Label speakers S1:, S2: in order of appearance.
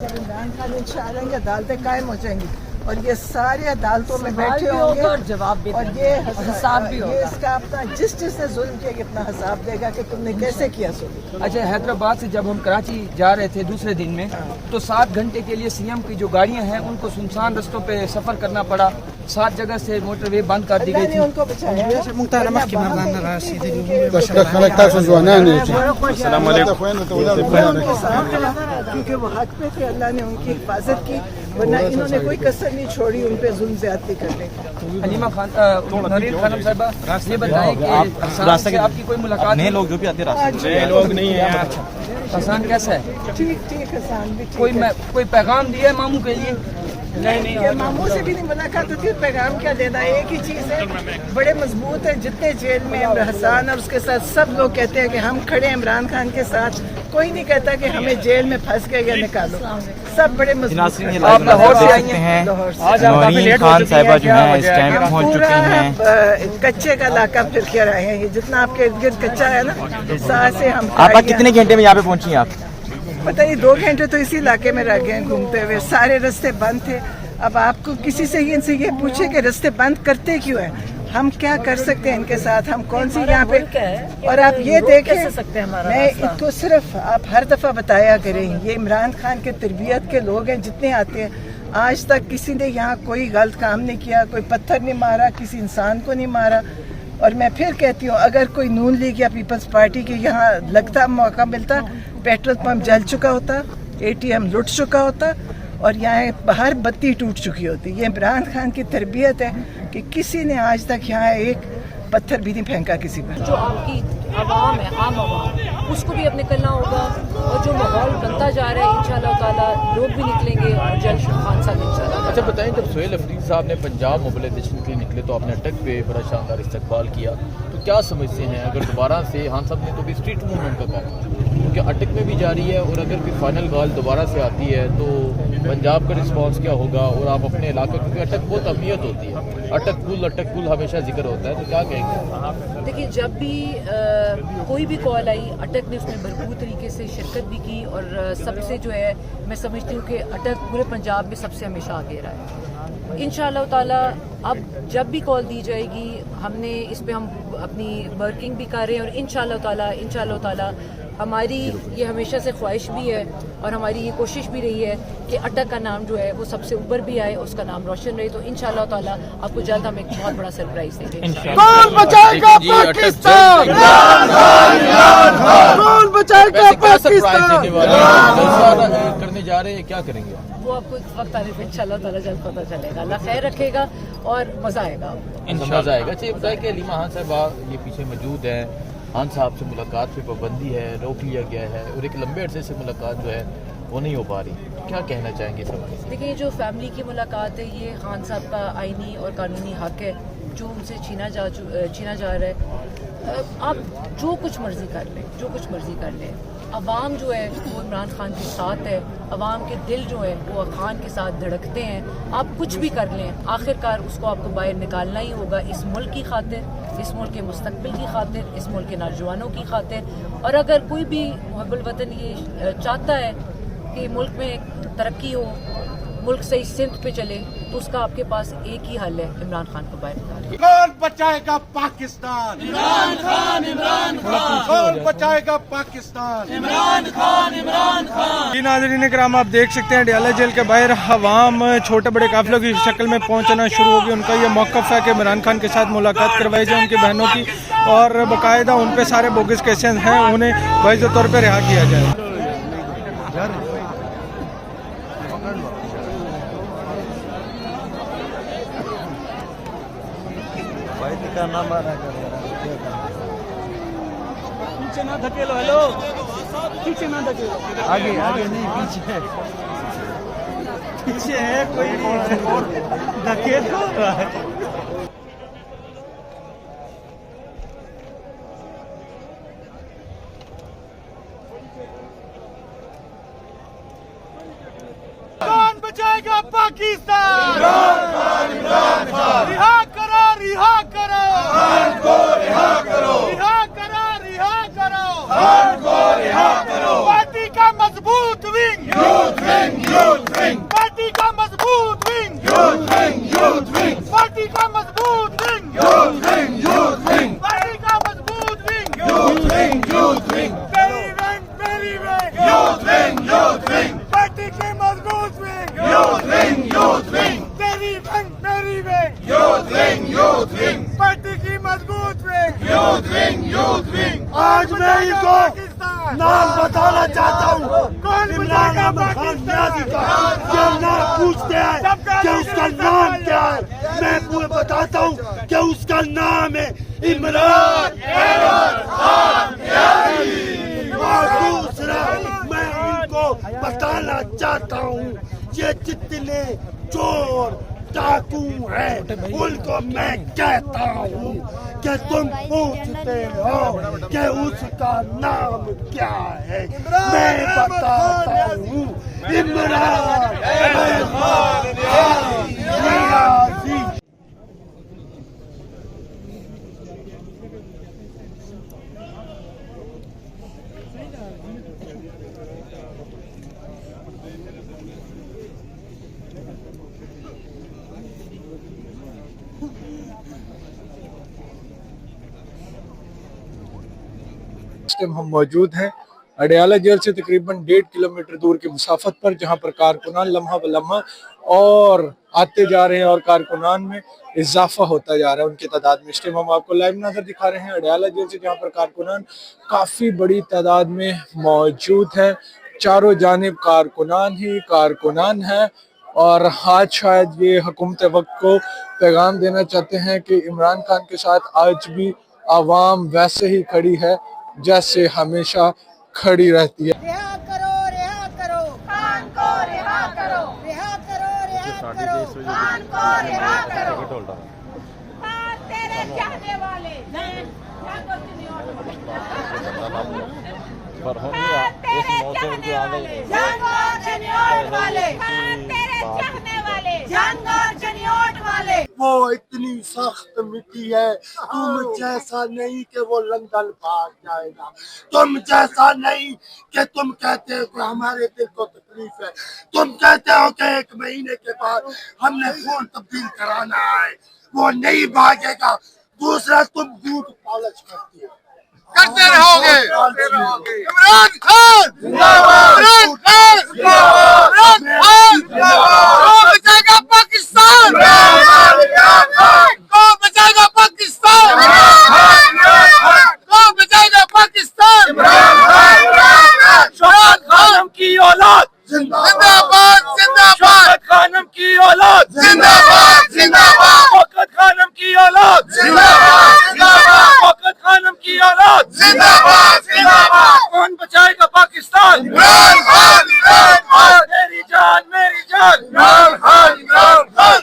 S1: इमरान खान इंशाअल्लाह की अदालतें कायम हो जाएंगी और ये सारे अदालतों में बैठे होंगे
S2: और जवाब भी
S1: और ये
S2: हिसाब भी होगा।
S1: ये इसका अपना जिसने जुल्म किया कितना हिसाब देगा कि तुमने कैसे किया जुल्म।
S3: अच्छा, हैदराबाद से जब हम कराची जा रहे थे दूसरे दिन में तो 7 घंटे के लिए सीएम की जो गाड़ियां हैं उनको सुनसान रस्तों पे सफर करना पड़ा। 7 जगह से मोटरवे बंद कर दी गई थी।
S1: उनको बचाया क्योंकि वो हक पे थे, अल्लाह ने उनकी हिफाजत की, वरना इन्होंने कोई कसर नहीं छोड़ी उन पे जुल्म ज्यादती करने की।
S3: हलीमा खान नरीन खानम साहिबा, ये बताएं कि हसन से आपकी कोई मुलाकात?
S4: नए लोग जो भी आते रास्ते
S3: नए लोग नहीं है। हसन कैसा है?
S1: ठीक हसन भी
S3: कोई पैगाम दिया है मामू के लिए?
S1: नहीं, मामू से भी नहीं मुलाकात होती, पैगाम क्या देना। एक ही चीज़ है, बड़े मजबूत है। जितने जेल में हसन और उसके साथ सब लोग कहते हैं कि हम खड़े हैं इमरान खान के साथ। कोई नहीं कहता कि हमें जेल में फंस के या निकालो। सब बड़े मजबूत हैं।
S3: आप लाहौर से आई हैं?
S4: नरीन खान साहिबा जो है इस टाइम पहुंच चुकी हैं।
S1: कच्चे का इलाका फिर कर आए हैं। ये जितना आपके इर्द गिर्द कच्चा है ना, साथ से हम
S4: आप कितने घंटे में यहाँ पे पहुंची आप?
S1: पता नहीं 2 घंटे तो इसी इलाके में रह गए घूमते हुए। सारे रास्ते बंद थे। अब आपको किसी से इनसे ये पूछे कि रास्ते बंद करते क्यों हैं, हम क्या कर सकते हैं इनके साथ, हम कौन सी यहाँ पे। और आप ये देखें, मैं इनको सिर्फ आप हर दफा बताया करें, ये इमरान खान के तरबियत के लोग हैं। जितने आते हैं आज तक किसी ने यहाँ कोई गलत काम नहीं किया, कोई पत्थर नहीं मारा, किसी इंसान को नहीं मारा। और मैं फिर कहती हूँ, अगर कोई नून लीग या पीपल्स पार्टी के यहाँ लगता मौका मिलता, पेट्रोल पंप जल चुका होता, ATM लुट चुका होता और यहाँ बाहर बत्ती टूट चुकी होती। ये इमरान खान की तरबियत है कि किसी ने आज तक यहाँ एक पत्थर भी नहीं फेंका किसी पर।
S2: जो आपकी आवाम है, आम आवाम, उसको भी अपने करना होगा। और जो माहौल बनता जा रहा है इंशाल्लाह ताला लोग भी निकलेंगे और जल्द खान साहब इंशाल्लाह।
S5: अच्छा बताएं, जब सोहेल अफरीदी साहब ने पंजाब मोबिलाइजेशन के लिए निकले तो आपने अटक पे बड़ा शानदार इस्तकबाल किया, तो क्या समझते हैं अगर दोबारा से खान साहब ने तो भी स्ट्रीट मूवमेंट का काम क्योंकि अटक में भी जारी है और अगर कोई फाइनल गाल दोबारा से आती है तो पंजाब का रिस्पांस क्या होगा? और आप अपने इलाके, क्योंकि अटक बहुत अहमियत होती है, अटक पुल हमेशा जिक्र होता है, तो क्या कहेंगे?
S2: देखिए, जब भी कोई भी कॉल आई अटक ने उसमें भरपूर तरीके से शिरकत भी की और सबसे जो है मैं समझती हूँ कि अटक पूरे पंजाब में सबसे हमेशा आगे रहा है। इंशाअल्लाह ताला अब जब भी कॉल दी जाएगी हमने इस पे हम अपनी वर्किंग भी कर रहे हैं और इंशाअल्लाह ताला हमारी ये हमेशा से ख्वाहिश भी है और हमारी ये कोशिश भी रही है कि अटक का नाम जो है वो सबसे ऊपर भी आए, उसका नाम रोशन रहे। तो इंशाअल्लाह ताला आपको जल्द हम एक बहुत बड़ा सरप्राइज देंगे।
S1: कौन बचाएगा पाकिस्तान? कौन बचाएगा पाकिस्तान?
S5: करने जा रहे हैं, क्या करेंगे?
S2: वो आपको वक्त आने पर इंशाअल्लाह ताला जल्द पता चलेगा। अल्लाह खैर रखेगा और मजा आएगा।
S5: मजा आएगा। अच्छा, बताए कि हलीमा खान साहब ये पीछे मौजूद है, खान साहब से मुलाकात पे पाबंदी है, रोक लिया गया है और एक लंबे अरसे से मुलाकात जो है वो नहीं हो पा रही, क्या कहना चाहेंगे इस हवाले से?
S2: देखिए, जो फैमिली की मुलाकात है ये खान साहब का आईनी और कानूनी हक है जो उनसे छीना जा रहा है। आप जो कुछ मर्जी कर लें, अवाम जो है वो इमरान खान के साथ है, अवाम के दिल जो है वो खान के साथ धड़कते हैं। आप कुछ भी कर लें, आखिरकार उसको आपको बाहर निकालना ही होगा इस मुल्क की खातिर, इस मुल्क के मुस्तकबिल की खातिर, इस मुल्क के नौजवानों की खातिर। और अगर कोई भी मुहब्बुल वतन ये चाहता है कि मुल्क में तरक्की हो, मुल्क सही सिमत पे चले, तो उसका आपके पास एक ही हल है, इमरान खान को बाहर निकालना।
S6: कौन बचाएगा पाकिस्तान? इमरान खान। कौन बचाएगा पाकिस्तान? इमरान खान।
S7: जी नाज़रीन इकराम, आप देख सकते हैं अडयाला जेल के बाहर अवाम छोटे बड़े काफिलों की शक्ल में पहुंचना शुरू होगी। उनका ये मौक़िफ़ है कि इमरान खान के साथ मुलाकात करवाई जाए उनकी बहनों की, और बाकायदा उन पे सारे बोगस केसेस हैं उन्हें वाज़ेह तौर पर रिहा किया जाए।
S3: पीछे ना धकेलो, हेलो, पीछे ना धकेलो,
S7: आगे नहीं, पीछे है कोई धकेल रहा है।
S6: कौन बचाएगा पाकिस्तान? रिहा करो, रिहा करो, पार्टी का मजबूत विंग, पार्टी का मजबूत विंग, पार्टी का मजबूत विंग, पार्टी का मजबूत विंग, तेरी विंग, पार्टी की मजबूत विंग, तेरी विंग, पार्टी की मजबूत विंग, आज मैं इनको नाम बताना चाहता हूँ। कौन बचाएगा पाकिस्तान? क्या नाम पूछते हैं कि उसका नाम क्या है? मैं पूरे बताता हूँ कि उसका नाम है इमरान खान। और दूसरा मैं इनको बताना चाहता हूँ ये जितने चोर डाकू है उनको मैं कहता हूँ कि तुम पूछते हो कि उसका नाम क्या है, मैं बताता हूँ इमरान खान।
S7: इस टाइम हम मौजूद हैं अडयाला जेल से तकरीबन 1.5 किलोमीटर दूर की मुसाफत पर, जहां पर कारकुनान लम्हा ब लम्हा और आते जा रहे हैं और कारकुनान में इजाफा होता जा रहा है उनकी तादाद में। इस टाइम हम आपको लाइव नजर दिखा रहे हैं अडयाला जेल से, जहां पर कारकुनान काफी बड़ी तादाद में मौजूद हैं। चारों जानिब कारकुनान ही कारकुनान है और आज शायद ये हुकूमत वक्त को पैगाम देना चाहते हैं कि इमरान खान के साथ आज भी आवाम वैसे ही खड़ी है जैसे हमेशा खड़ी रहती है।
S8: रिहा करो खान को, रिहा करो खान को, रिहा करो। हाँ, तेरे चाहने वाले तेरे चाहने वाले
S6: वो इतनी सख्त मिट्टी है, तुम जैसा नहीं कि वो लंदन भाग जाएगा, तुम जैसा नहीं कि तुम कहते हो कि हमारे दिल को तकलीफ है, तुम कहते हो कि 1 महीने के बाद हमने फोन तब्दील कराना है, वो नहीं भागेगा। दूसरा तुम झूठ पालच करते हो, करते रहोगे। इमरान खान जिंदाबाद, इमरान खान जिंदाबाद, इमरान खान कौन बचाएगा पाकिस्तान? कौन बचाएगा पाकिस्तान? कौन बचाएगा पाकिस्तान? शौकत खानम की औलाद जिंदाबाद, जिंदाबाद। खानम की औलाद जिंदाबाद, जिंदाबाद। शौकत खानम की औलाद जिंदाबाद, जिंदाबाद। शौकत खानम की औलाद जिंदाबाद, जिंदाबाद। कौन बचाएगा पाकिस्तान? इमरान खान।